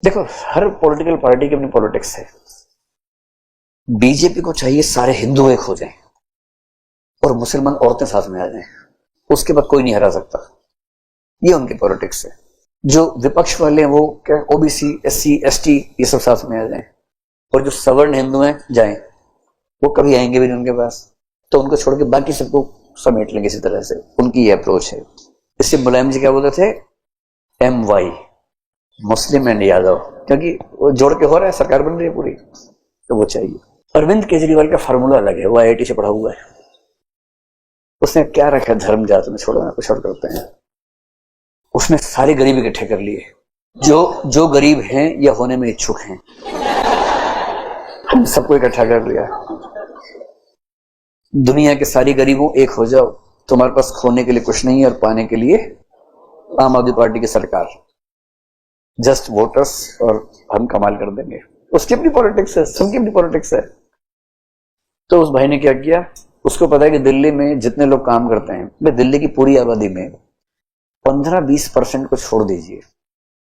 देखो, हर political party की अपनी पॉलिटिक्स है। बीजेपी को चाहिए सारे हिंदू एक हो जाएं और मुसलमान औरतें साथ में आ जाएं, उसके बाद कोई नहीं हरा सकता। ये उनकी पॉलिटिक्स है। जो विपक्ष वाले हैं वो क्या, ओबीसी, एससी, एसटी ये सब साथ में आ जाएं, और जो सवर्ण हिंदू हैं जाएं, वो कभी आएंगे भी नहीं उनके पास, तो उनको छोड़ के बाकी सबको समेट लेंगे इसी तरह से। उनकी ये अप्रोच है। इससे मुलायम जी क्या बोलते थे, MY, मुस्लिम एंड यादव, क्योंकि वो जोड़ के हो रहा है, सरकार बन रही है पूरी, तो वो चाहिए। अरविंद केजरीवाल का फार्मूला अलग है, वो IIT से पढ़ा हुआ है। उसने क्या रखा, धर्म जात में छोड़ो ना, कुछ और करते हैं। उसने सारी गरीब इकट्ठे कर लिए, जो गरीब हैं या होने में इच्छुक हैं, हम सबको इकट्ठा कर लिया। दुनिया के सारी गरीबों एक हो जाओ, तुम्हारे पास खोने के लिए कुछ नहीं है और पाने के लिए आम आदमी पार्टी की सरकार, जस्ट वोटर्स, और हम कमाल कर देंगे। उसकी अपनी पॉलिटिक्स है, सबकी अपनी पॉलिटिक्स है। तो उस भाई ने क्या किया, उसको पता है कि दिल्ली में जितने लोग काम करते हैं, मैं दिल्ली की पूरी आबादी में 15-20% को छोड़ दीजिए,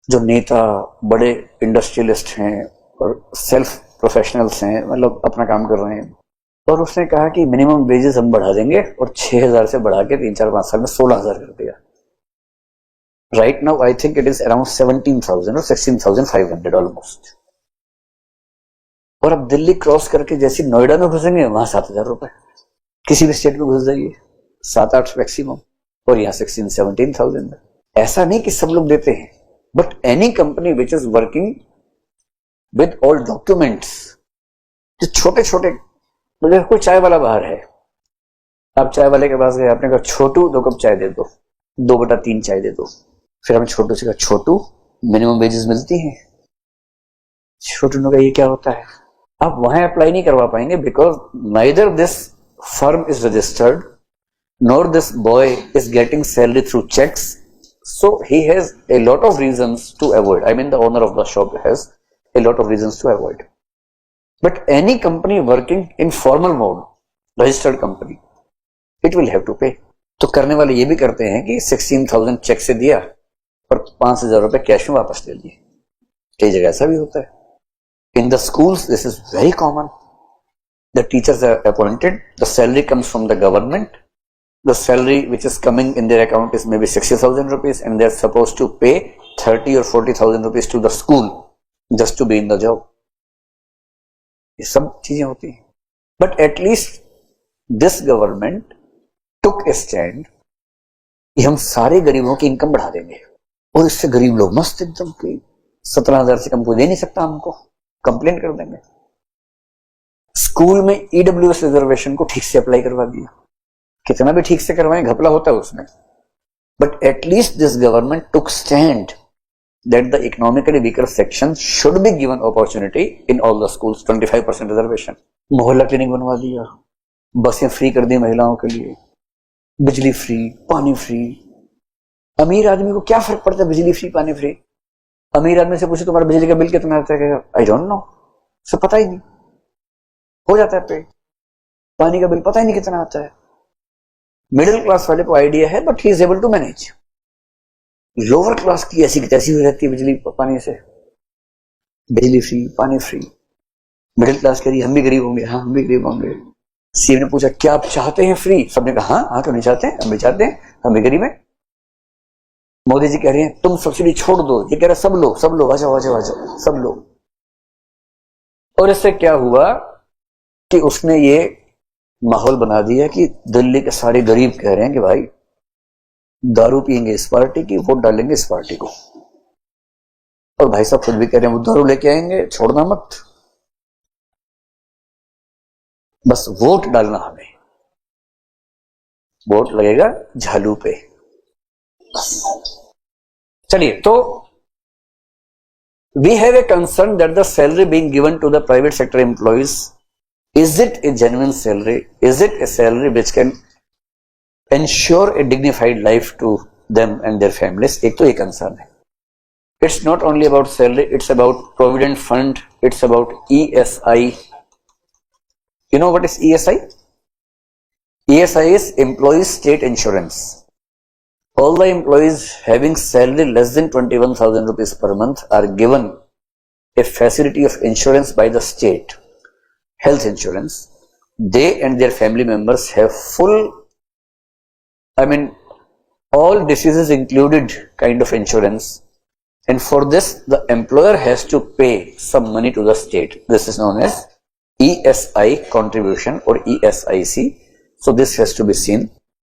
जो नेता, बड़े इंडस्ट्रियलिस्ट हैं और सेल्फ प्रोफेशनल्स हैं, मतलब अपना काम कर रहे हैं। और उसने कहा कि मिनिमम वेजेस हम बढ़ा देंगे, और 6,000 से बढ़ा के 3-4-5 साल में 16,000 कर दिया। Right now I think it is around 17,000 और 16,500 ऑलमोस्ट। और अब दिल्ली क्रॉस करके जैसे नोएडा में घुसेंगे, वहां 7,000 रुपए। किसी भी स्टेट में घुस जाइए 7-8 मैक्सिमम, और यहाँ 16-17,000। ऐसा नहीं कि सब लोग देते हैं, but any company which is working with all documents, जो छोटे छोटे, मतलब कोई चाय वाला बाहर है, आप चाय वाले के पास गए, आपने कहा छोटू 2 कप चाय दे दो, 2/3 चाय दे दो। फिर हमने छोटू से कहा, छोटू मिनिमम वेजेस मिलती हैं। छोटू ने कहा ये क्या होता है। आप वहां अप्लाई नहीं करवा पाएंगे, because neither this firm is registered nor this boy is getting salary through checks, so he has a lot of reasons to avoid. I mean, the owner of the shop has a lot of reasons to avoid. But any company working in formal mode, registered company, it will have to pay. तो करने वाले ये भी करते हैं कि 16,000 check से दिया और 5,000 रुपए कैश में वापस ले लिए। कई जगह ऐसा भी होता है। In the schools, this is very common. The teachers are appointed, the salary comes from the government. The salary which is coming in their account is maybe 60,000 rupees, and they're supposed to pay 30 or 40,000 rupees to the school just to be in the job. ये सब चीजें होती हैं। But at least this government took a stand कि हम सारे गरीबों की इनकम बढ़ा देंगे, और इससे गरीब लोग मस्त एकदम की 17,000 से कम कोई दे नहीं सकता, हमको कंप्लेंट कर देंगे। स्कूल में EWS रिजर्वेशन को ठीक से अप्लाई करवा दिया। कितना भी ठीक से करवाएं, घपला होता है उसमें, but at least this government took stand that the economically weaker section should be given opportunity in all the schools, 25% reservation. मोहल्ला क्लिनिक बनवा दिया, बसें फ्री कर दी महिलाओं के लिए, बिजली फ्री, पानी फ्री। अमीर आदमी को क्या फर्क पड़ता है बिजली फ्री, पानी फ्री। अमीर आदमी से पूछे तुम्हारा बिजली का बिल कितना आता है, आई डोंट नो, उसे पता ही नहीं, हो जाता है पे। पानी का बिल पता ही नहीं कितना आता है। मिडिल क्लास वाले को आइडिया है, but he is able to manage. Lower class की ऐसी की तैसी हो जाती है बिजली पानी से, बिजली फ्री, पानी फ्री। मिडिल क्लास कह रही हम भी गरीब होंगे, हाँ हम भी गरीब होंगे। सीएम ने पूछा क्या आप चाहते हैं फ्री, सबने कहा हाँ हाँ, क्यों नहीं चाहते हैं, हम भी चाहते हैं, हम भी गरीब हैं। मोदी जी कह रहे हैं तुम सब्सिडी छोड़ दो, ये कह रहे सब लो आ जाओ आ जाओ आ जाओ, सब लो। और इससे क्या हुआ कि उसने ये माहौल बना दिया कि दिल्ली के सारे गरीब कह रहे हैं कि भाई दारू पियेंगे इस पार्टी की, वोट डालेंगे इस पार्टी को। और भाई साहब खुद भी कह रहे हैं वो दारू लेके आएंगे, छोड़ना मत, बस वोट डालना हमें, वोट लगेगा झालू पे। चलिए, तो we have a concern that the salary being given to the private sector employees, is it a genuine salary? Is it a salary which can ensure a dignified life to them and their families? एक तो ये concern है। It's not only about salary, it's about provident fund, it's about ESI. You know what is ESI? ESI is employees state insurance. All the employees having salary less than 21,000 rupees per month are given a facility of insurance by the state, health insurance, they and their family members have full, all diseases included kind of insurance. And for this, the employer has to pay some money to the state. This is known as ESI contribution or ESIC. So this has to be seen.